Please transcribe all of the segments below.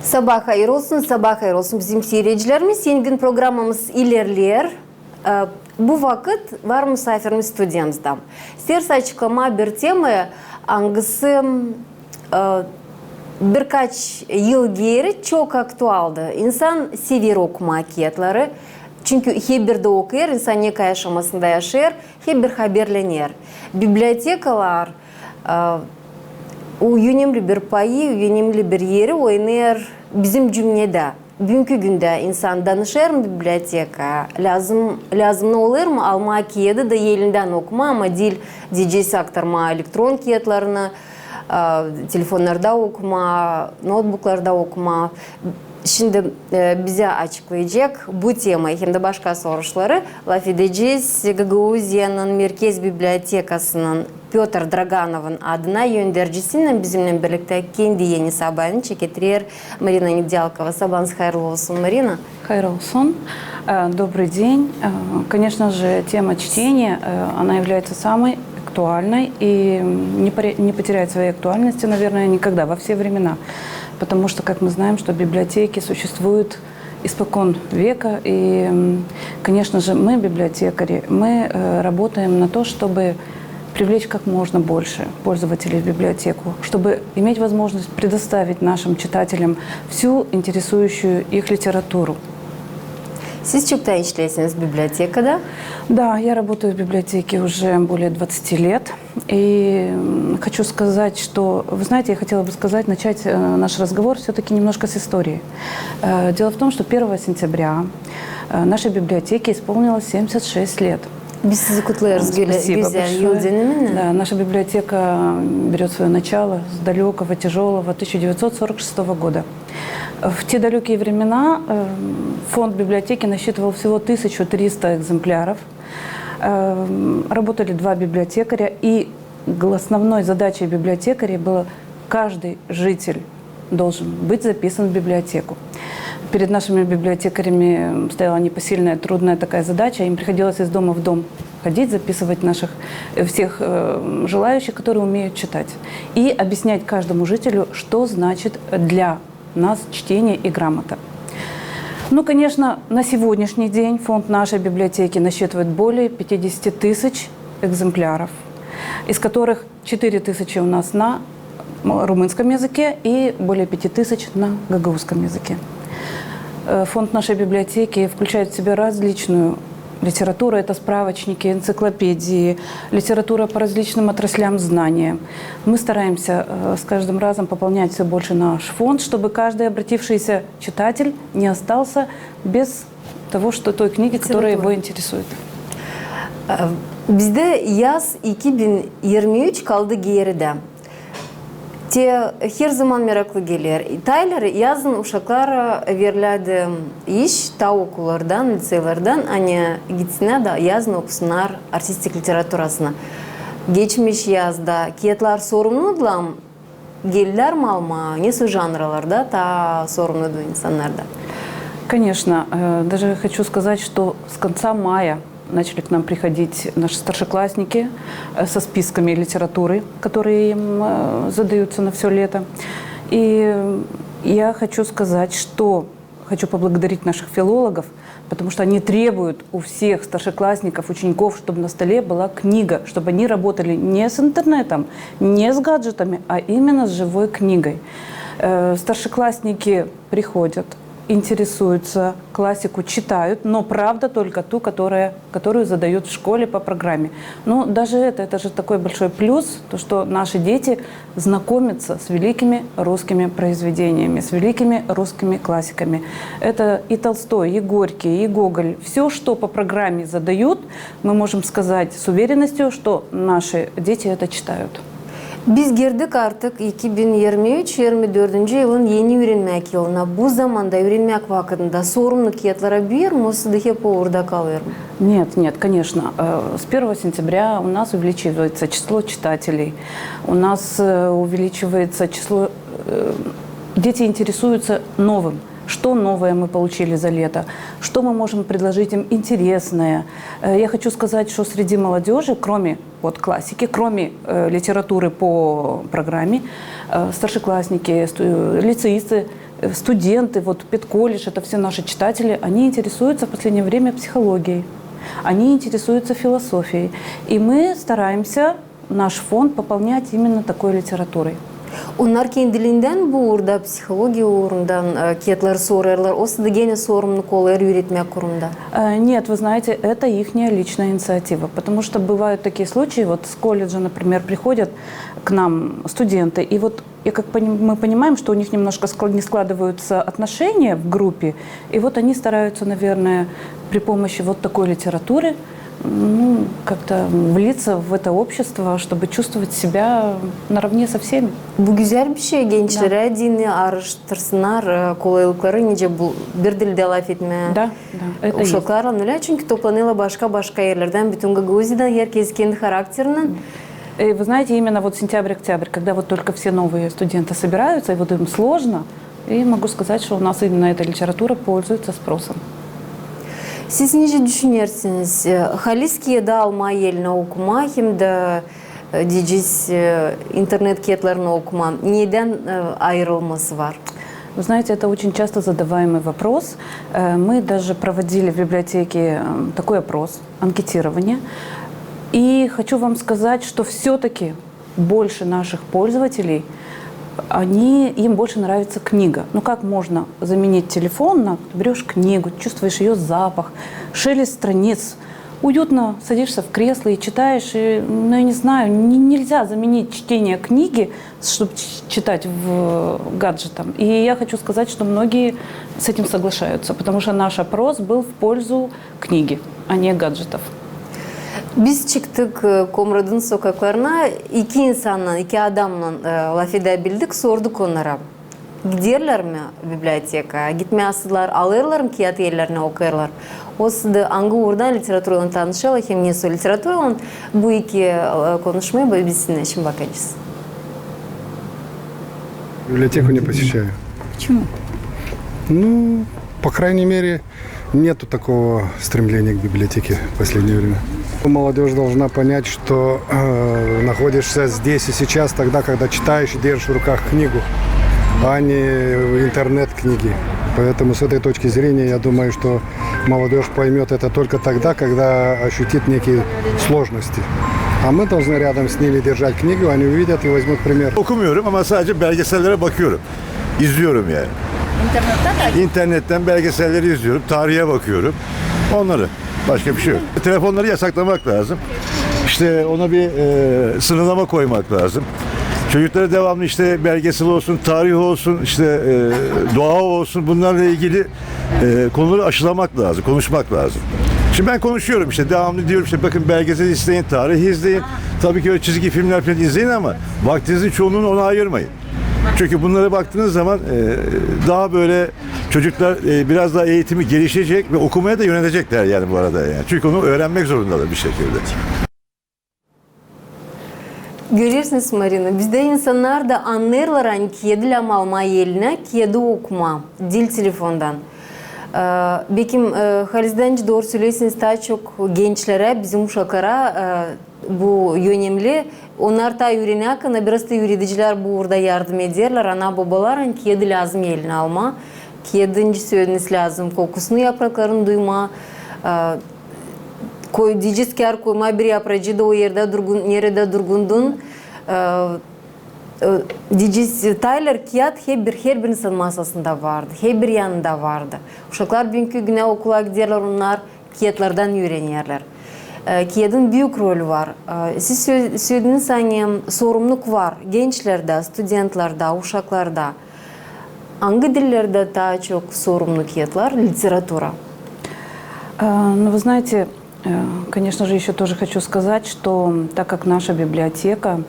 Sabah hayır olsun, sabah hayır olsun bizim seyircilerimiz. Yeni gün programımız ilerler. Bu vakit var misafirimiz stüdyamızda. Serse açıklama bir tema hangisi birkaç yıl geri çok aktualdı. İnsan sever okuma kitapları. Çünkü hep bir de okur, insan ne yaşamasında yaşar, hep bir haberlenir. Bibliotekalar o önemli bir payı, önemli bir yeri oynar bizim cümlede. Bugünkü günde insan danışır mı biblioteka? Lazım ne olur mu? Alma kağıdı da elinden okuma ama diyeceğiz aktarma elektron kağıtlarını, telefonlarda okuma, notebooklarda okuma. Şimdi bize açıklayacak bu temayı hem de başka soruları laf edeceğiz. Gagauziya'nın Merkez Bibliotekası'nın Piotr Draganov'un adına yöndericisiyle bizimle birlikte kendi yeni sabahını çeketirir Marina Невдялкова. Sabahınız hayırlı olsun Marina. Хайр олсон. Добрый день. Конечно же, тема чтения, она является самой актуальной и не потеряет своей актуальности, наверное, никогда, во все времена. Потому что, как мы знаем, что библиотеки существуют испокон века. И, конечно же, мы, библиотекари, мы работаем на то, чтобы привлечь как можно больше пользователей в библиотеку, чтобы иметь возможность предоставить нашим читателям всю интересующую их литературу. Siz çoktan işleysiniz bibliotekada? Да, я работаю в библиотеке уже более 20 лет. И хочу сказать, что, вы знаете, я хотела бы сказать, начать наш разговор все-таки немножко с истории. Дело в том, что 1 сентября нашей библиотеке исполнилось 76 лет. Biz sizi kutlarız güzel yıl dönümünü. Да, наша библиотека берет свое начало с далекого, тяжелого 1946 года. В те далекие времена фонд библиотеки насчитывал всего 1300 экземпляров. Работали 2 библиотекаря, и основной задачей библиотекарей было каждый житель должен быть записан в библиотеку. Перед нашими библиотекарями стояла непосильная, трудная такая задача. Им приходилось из дома в дом ходить, записывать всех желающих, которые умеют читать. И объяснять каждому жителю, что значит для нас чтение и грамота. Ну, конечно, на сегодняшний день фонд нашей библиотеки насчитывает более 50 тысяч экземпляров, из которых 4 тысячи у нас на румынском языке и более 5 тысяч на гагаузском языке. Фонд нашей библиотеки включает в себя различную литературу. Это справочники, энциклопедии, литература по различным отраслям знания. Мы стараемся с каждым разом пополнять все больше наш фонд, чтобы каждый обратившийся читатель не остался без той книги, которая его интересует. Bizde yaz 2023 kaldı geride. Her zaman meraklı gelir. İtalyanlar yazın uşaklara verildi iş, ta okullardan, liselerden, hani gitsinler de yazın okusunlar artistik literaturasını. Geçmiş yazda kitaplar sorumludular, gelirler mi alma, nesi жанрларда ta sorumludu insanlarda? Конечно. Даже хочу сказать, что с конца мая начали к нам приходить наши старшеклассники со списками литературы, которые им задаются на все лето. И я хочу сказать, что хочу поблагодарить наших филологов, потому что они требуют у всех старшеклассников, учеников, чтобы на столе была книга, чтобы они работали не с интернетом, не с гаджетами, а именно с живой книгой. Старшеклассники приходят, интересуются, классику читают, но правда только ту, которую задают в школе по программе. Но даже это же такой большой плюс, то, что наши дети знакомятся с великими русскими произведениями, с великими русскими классиками. Это и Толстой, и Горький, и Гоголь. Все, что по программе задают, мы можем сказать с уверенностью, что наши дети это читают. Biz girdik artık 2023-24 yılın yeni öğrenmek yılına. Bu zamanda öğrenmek vakitinde sorumlu kitaplara büyür mü? Siz de hep orada kalır mı? Нет, конечно. С 1 сентября у нас увеличивается число читателей, у нас увеличивается число... Дети интересуются новым. Что новое мы получили за лето, что мы можем предложить им интересное. Я хочу сказать, что среди молодежи, кроме классики, кроме литературы по программе, старшеклассники, лицеисты студенты, вот педколледж, это все наши читатели, они интересуются в последнее время психологией, они интересуются философией. И мы стараемся наш фонд пополнять именно такой литературой. Onlar kendiliğinden bu uğurda psихология uğrundan ketler sorarlar. O sizde gene sorumluluk oluyor üretmek kurumda. Нет, вы знаете, это их личная инициатива, потому что бывают такие случаи, вот с колледжа, например, приходят к нам студенты, и вот мы понимаем, что у них немножко не складываются отношения в группе, и вот они стараются, наверное, при помощи вот такой литературы как-то влиться в это общество, чтобы чувствовать себя наравне со всеми. Bu güzel bir şey. Gençlere dini araştırsınlar, kolaylıkları nice bir dilde laf etme. Да, это есть. Uşaklar anlıyor çünkü toplanıyorlar başka yerlerden, bütün Гагаузиядан, herkes kendi karakterinden. И вы знаете, именно вот сентябрь-октябрь, когда вот только все новые студенты собираются, и вот им сложно, и могу сказать, что у нас именно эта литература пользуется спросом. Siz nece düşünürsünüz? Halis kiyede alma eline okuma hem de diyeceğiz internet kitlerini okuma. Neden ayrılması var? Вы знаете, это очень часто задаваемый вопрос. Мы даже проводили в библиотеке такой опрос, анкетирование. И хочу вам сказать, что все-таки больше наших пользователей, им больше нравится книга. Ну как можно заменить телефон берешь книгу, чувствуешь ее запах, шелест страниц, уютно садишься в кресло и читаешь. И, ну я не знаю, нельзя заменить чтение книги, чтобы читать гаджетом. И я хочу сказать, что многие с этим соглашаются, потому что наш опрос был в пользу книги, а не гаджетов. Biz çıktık Komrad'ın sokaklarına, iki adamla laf edebildik, sorduk onlara. Giderler mi biblioteka? Gitmezler, alırlar mı kağıt yerlerine okurlar? O sizde hangi uğurdan literatürle tanışıyorlar, hem ne söyle literatürle bu iki konuşmayı biz sizinle şimdi bakacağız. Библиотеку не посещаю. Почему? Ну, по крайней мере, нету такого стремления к библиотеке в последнее время. Молодежь должна понять, что находишься здесь и сейчас тогда, когда читаешь и держишь в руках книгу, а не интернет-книги. Поэтому с этой точки зрения я думаю, что молодежь поймет это только тогда, когда ощутит некие sложности. А мы должны рядом с ними держать книгу, они увидят и возьмут пример. Okumuyorum ama sadece belgesellere bakıyorum. İzliyorum yani. İnternetten belgeselleri izliyorum, tarihe bakıyorum. Onları. Başka bir şey yok. Telefonları yasaklamak lazım. İşte ona bir sınırlama koymak lazım. Çocuklara devamlı işte belgesel olsun, tarih olsun, işte doğa olsun, bunlarla ilgili konuları aşılamak lazım, konuşmak lazım. Şimdi ben konuşuyorum işte, devamlı diyorum işte bakın belgesel izleyin, tarih izleyin. Tabii ki öyle çizgi filmler falan izleyin ama vaktinizin çoğunluğunu ona ayırmayın. Çünkü bunlara baktığınız zaman daha böyle çocuklar biraz daha eğitimi gelişecek ve okumaya da yönelecekler yani bu arada yani. Çünkü onu öğrenmek zorundalar bir şekilde. Görüyorsunuz Marina, bizde insanlar da anlarlar kedi alma eline, kedi okuma, dil telefondan. Bekim Halis'den doğru söylüyorsunuz, daha çok gençlere, bizim uşaklara bu önemli. Onlar da öğrenirken biraz da öğreticiler burada yardım ederler. Ana babalar kedi lazım eline alma. Kedinci söylemesi lazım, kokusunu yapraklarını duyma. Diyeceğiz ki koyma bir yapracı da o nerede durgundun. Diyeceğiz Tyler kağıt her bir insan masasında vardı, her bir yanında vardı. Uşaklar bugünkü güne okula giderler, onlar kağıtlardan öğrenirler. Kağıdın büyük rolü var. Siz söylediğiniz hani sorumluluk var gençlerde, studentlerde, uşaklarda. Hangi dillerde daha çok sorumlu kağıtlar, литература? Ну, вы знаете, конечно же, еще тоже хочу сказать, что так как наша библиотека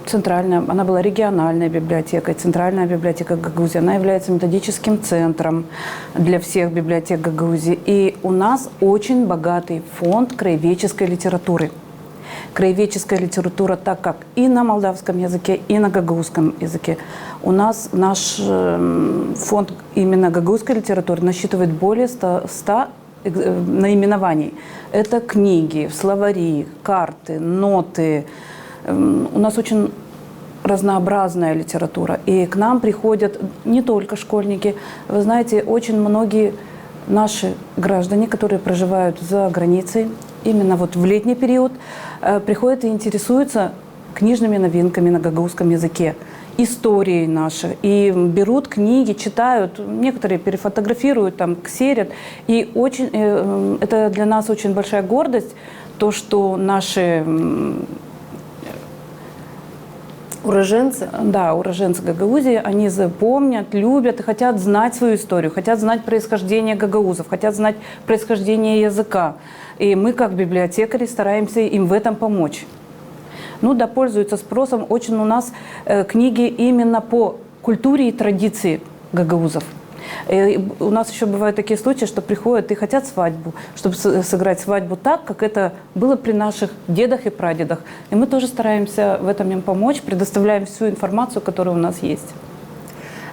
центральная, она была региональной библиотекой, центральная библиотека Гагаузии, она является методическим центром для всех библиотек Гагаузии. И у нас очень богатый фонд краеведческой литературы. Краеведческая литература, так как и на молдавском языке, и на гагаузском языке. У нас наш фонд именно гагаузской литературы насчитывает более 100 наименований. Это книги, словари, карты, ноты. У нас очень разнообразная литература. И к нам приходят не только школьники. Вы знаете, очень многие наши граждане, которые проживают за границей, именно вот в летний период, приходят и интересуются книжными новинками на гагаузском языке, историей нашей. И берут книги, читают, некоторые перефотографируют, там, ксерят. И очень, это для нас очень большая гордость, то, что наши уроженцы? Да, уроженцы Гагаузии, они запомнят, любят и хотят знать свою историю, хотят знать происхождение гагаузов, хотят знать происхождение языка. И мы, как библиотекари, стараемся им в этом помочь. Ну да, пользуются спросом очень у нас книги именно по культуре и традиции гагаузов. И у нас еще бывают такие случаи, что приходят и хотят свадьбу, чтобы сыграть свадьбу так, как это было при наших дедах и прадедах. И мы тоже стараемся в этом им помочь, предоставляем всю информацию, которая у нас есть.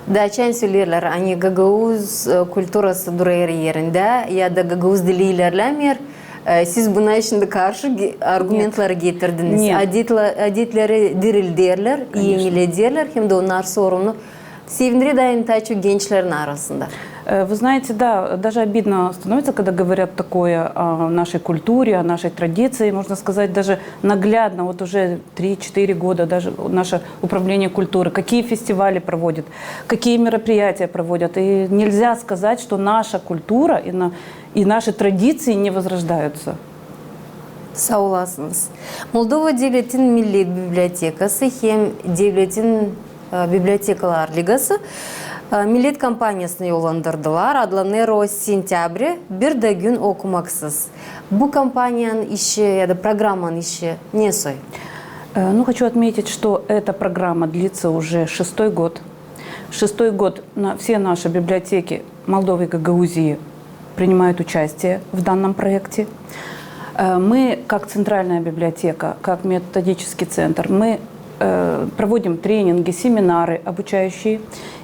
Да, чайн сөйлерлер, они гагауз культурасы дурайыр ерінде, яда гагауз дили илерлемер, сіз бұна ішінде қаршы аргументлары кетірдіңіз. Әдетлері дирілдерлер, еңеледерлер, хемді onlar sorunu sevindire дайын тачу gençlerin arasında. Вы знаете, да, даже обидно становится, когда говорят такое о нашей культуре, о нашей традиции. Можно сказать, даже наглядно, вот уже 3-4 года даже наше управление культуры, какие фестивали проводят, какие мероприятия проводят. И нельзя сказать, что наша культура и наши традиции не возрождаются. Sağ olasınız. Moldova Devletin Milli Bibliotekası hem Devletin Biblioteklar Ligası Millet kampanyasını yollandırdılar. Adlı Rose Sentябрь bir de gün okumaksız. Bu kampanyanın işi ya da programın işi ne soy? Ну, хочу отметить, что эта программа длится уже 6-й год. 6-й год все наши библиотеки Молдовы и Гагаузии принимают участие в данном проекте. Мы, как центральная библиотека, как методический центр, мы проводим тренинги, семинары обучающие.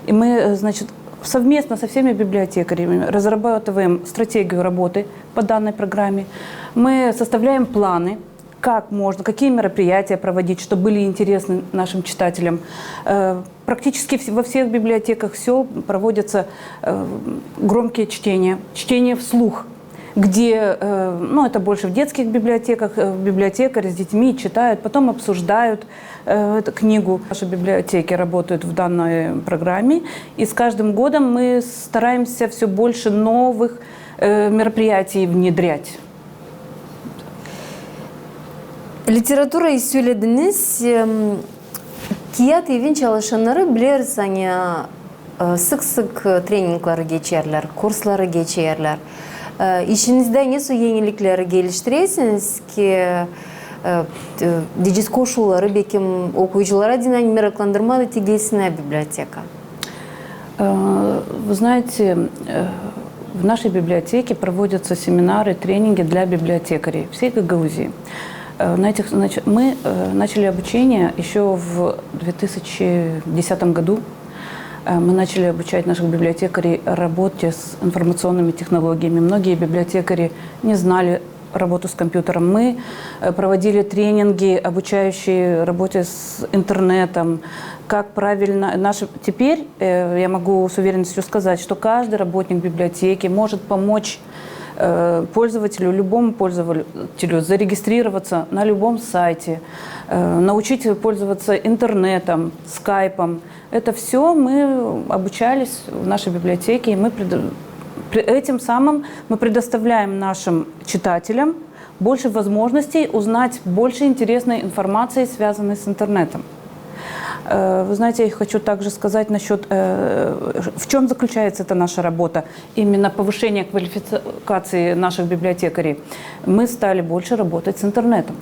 И мы, значит, совместно со всеми библиотекарями разрабатываем стратегию работы по данной программе. Мы составляем планы, как можно, какие мероприятия проводить, чтобы были интересны нашим читателям. Практически во всех библиотеках сел проводятся громкие чтения, чтение вслух, где, ну, это больше в детских библиотеках, библиотекари с детьми читают, потом обсуждают эту книгу. Наши библиотеки работают в данной программе, и с каждым годом мы стараемся все больше новых мероприятий внедрять. Literatурayı söylediniz. Kiyat evin çalışanları biliriz hani sık sık treningleri geçerler, kursları geçerler. İşinizde nasıl yenilikleri geliştirirsiniz ki diciz koşulları belki okuyuculara dinamik meraklandırma da gelsin библиотека? Вы знаете, в нашей библиотеке проводятся семинары, тренинги для библиотекарей всей Гагаузии. Значит, мы начали обучение еще в 2010 году. Мы начали обучать наших библиотекарей работе с информационными технологиями. Многие библиотекари не знали работу с компьютером. Мы проводили тренинги, обучающие работе с интернетом, как правильно... Теперь я могу с уверенностью сказать, что каждый работник библиотеки может помочь пользователю, любому пользователю зарегистрироваться на любом сайте, научить пользоваться интернетом, скайпом. Это все мы обучались в нашей библиотеке, и мы этим самым мы предоставляем нашим читателям больше возможностей узнать больше интересной информации, связанной с интернетом. Вы знаете, я хочу также сказать насчет, в чем заключается эта наша работа, именно повышение квалификации наших библиотекарей. Мы стали больше работать с интернетом.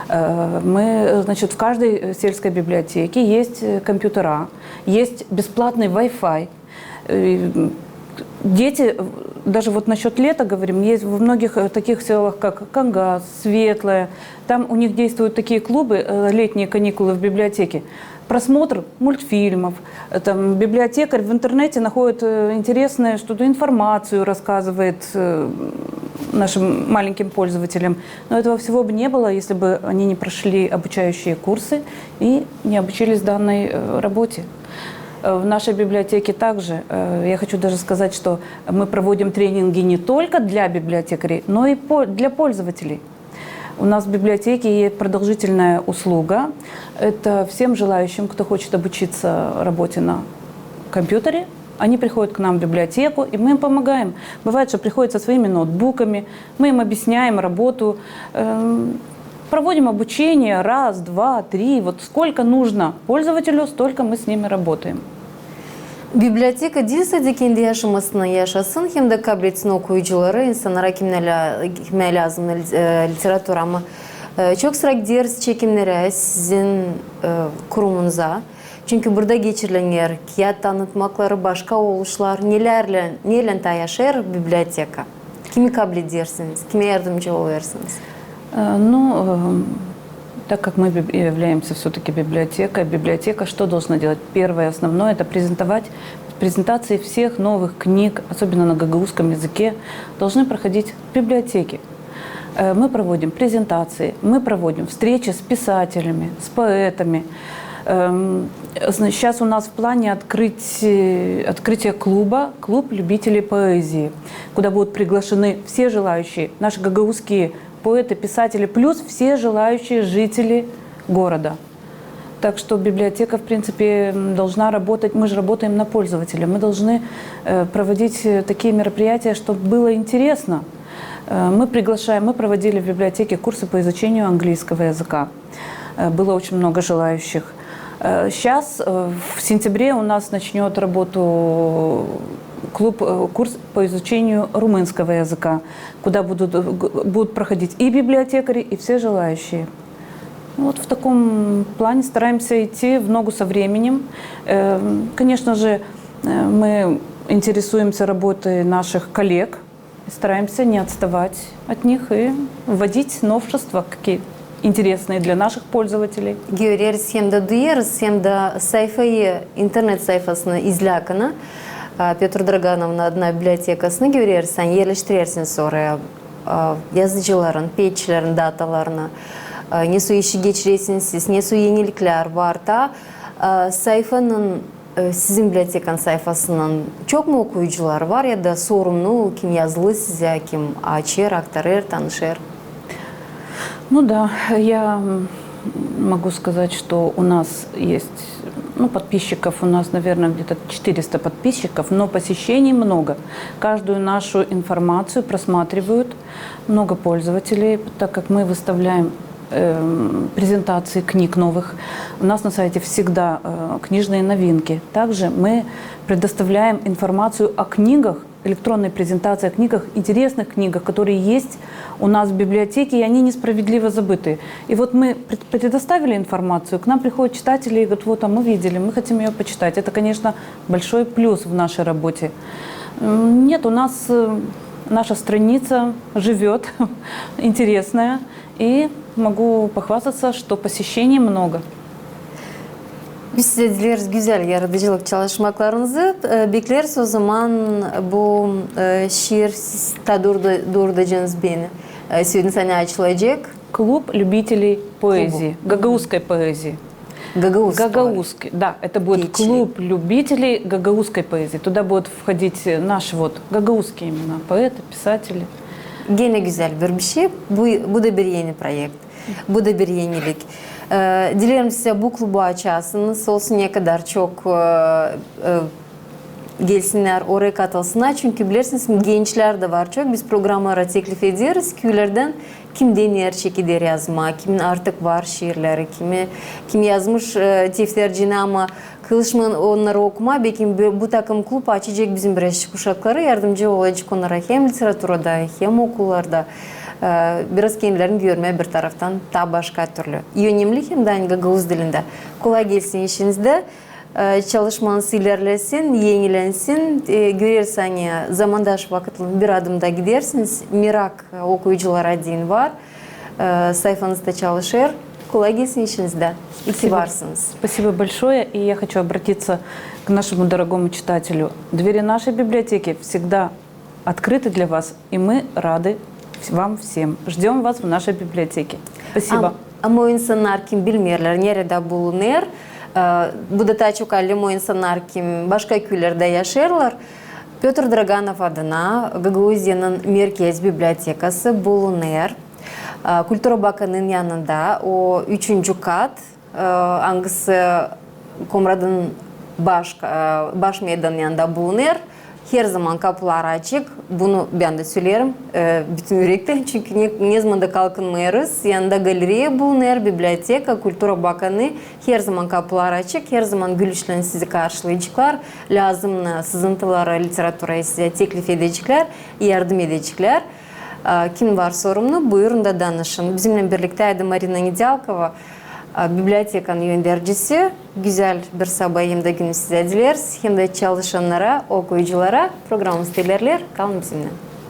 Мы, значит, в каждой сельской библиотеке есть компьютера, есть бесплатный Wi-Fi. Дети, даже вот насчет лета говорим, есть во многих таких селах, как Кангас, Светлое, там у них действуют такие клубы, летние каникулы в библиотеке. Просмотр мультфильмов, там, библиотекарь в интернете находит интересную что-то информацию, рассказывает нашим маленьким пользователям. Но этого всего бы не было, если бы они не прошли обучающие курсы и не обучились данной работе. В нашей библиотеке также, я хочу даже сказать, что мы проводим тренинги не только для библиотекарей, но и для пользователей. У нас в библиотеке есть продолжительная услуга. Это всем желающим, кто хочет обучиться работе на компьютере. Они приходят к нам в библиотеку, и мы им помогаем. Бывает, что приходят со своими ноутбуками, мы им объясняем работу, проводим обучение раз, два, три. Вот сколько нужно пользователю, столько мы с ними работаем. Библиотека dilse kendi yaşamasını yaşasın hem de kabretsin okuyucuları, insanlara kime lazım literatür ama çok sırak ders çekimleri sizin kurumunuza. Çünkü burada geçirilenler, kiyat tanıtmakları, başka oluşlar neyle taşır biblioteka? Kimi kabul edersiniz? Kime yardımcı oluyorsunuz? Так как мы являемся все-таки библиотекой, библиотека что должна делать? Первое, основное, это презентации всех новых книг, особенно на гагаузском языке, должны проходить в библиотеке. Мы проводим презентации, мы проводим встречи с писателями, с поэтами. Сейчас у нас в плане открытие клуба, клуб любителей поэзии, куда будут приглашены все желающие, наши гагаузские поэты, писатели, плюс все желающие жители города. Так что библиотека, в принципе, должна работать, мы же работаем на пользователя, мы должны проводить такие мероприятия, чтобы было интересно. Мы проводили в библиотеке курсы по изучению английского языка. Было очень много желающих. Сейчас, в сентябре, у нас начнет работу курс по изучению румынского языка, куда будут проходить и библиотекари, и все желающие. Вот в таком плане стараемся идти в ногу со временем. Конечно же, мы интересуемся работой наших коллег, стараемся не отставать от них и вводить новшества, какие интересные для наших pользователей. Görüyoruz hem de duyuyoruz hem de sayfayı, internet sayfasını izlerken Petr Draganov'un adına bibliotekasını görüyoruz. Sen yerleştirirsiniz oraya yazıcıların, peçlerin datalarını. Ne su işi geçirirsiniz siz, ne su yenilikler var da sayfanın, sizin bibliotekanın sayfasının çok mu okuyucular var ya da sorumlu kim yazılı size, kim açır, aktarır, tanışır? Ну да, я могу сказать, что у нас есть, подписчиков у нас, наверное, где-то 400 подписчиков, но посещений много. Каждую нашу информацию просматривают много пользователей, так как мы выставляем презентации книг новых. У нас на сайте всегда книжные новинки. Также мы предоставляем информацию о книгах, электронной презентации о книгах, интересных книгах, которые есть у нас в библиотеке, и они несправедливо забыты. И вот мы предоставили информацию, к нам приходят читатели и говорят, вот, а мы видели, мы хотим ее почитать. Это, конечно, большой плюс в нашей работе. Нет, у нас наша страница живет, интересная, и могу похвастаться, что посещений много. Biz size dileriz güzel yaratıcılık çalışmaklarınızı. Bekleriz o zaman bu şiir durdacağınız beni. Сегодня sana açılacak. Клуб любителей поэзии, гагаузской поэзии. Гагаузский, да, это будет клуб любителей гагаузской поэзии. Туда будут входить наши гагаузские имена, поэты, писатели. Gene güzel bir şey. Bu da bir yeni proyekt. Bu da bir yenilik. Dilerim size bu klubu açarsınız. Olsun ne kadar çok gelsinler, oraya katılsınlar. Çünkü bilirsiniz gençler de var çok. Biz programlara teklif ediyoruz. Köylerden kim deniyor şekilde yazma, kimin artık var şiirleri, kim yazmış deftercine ama kılışman onları okuma. Belki bu takım kulüp açacak bizim biraz kuşaklara yardımcı olacak onlara hem literatürada hem okullarda. Biraz kendilerini görmeye bir taraftan da başka türlü. Önemli hem de aynı Gagavuz dilinde. Kolay gelsin işinizde. Çalışmanız ilerlesin, yenilensin. Görüyoruz hani zamandaş vakitli bir adımda gidersiniz. Merak okuyuculara din var. Sayfanızda çalışır. Kolay gelsin işinizde. İyi varsınız. Спасибо большое. И я хочу обратиться к нашему дорогому читателю. Двери нашей библиотеки всегда открыты для вас, и мы рады вам всем. Ждем вас в нашей библиотеке. Спасибо. Ama insanlar kim bilmirler nerede bulunur. Bu da çok alim insanlar kim başka köylerde yaşarlar. Pötr Draganov adına Gagauziya'nın merkez bibliotekası bulunur. Kültür Bakanı'nın yanında o 3. kat, hangisi Komrad'ın baş meydanı yanında bulunur. Her zaman kapılar açık. Bunu ben de söylerim bütün yürekten. Çünkü ne zaman da kalkınmıyoruz. Yanında galeriye bulunur, biblioteka, Kültür Bakanı. Her zaman kapılar açık. Her zaman gülüşle sizi karşılayacaklar. Lazım sızıntılara, literatüre size teklif edecekler, yardım edecekler. Kim var sorumlu? Buyurun da danışın. Bizimle birlikteydi Marina Nedyalkova. Bibliotekanın yöndericisi. Güzel bir sabah hem de günü size dileriz. Hem de çalışanlara, okuyuculara programımız dilerler. Kalın bizimle.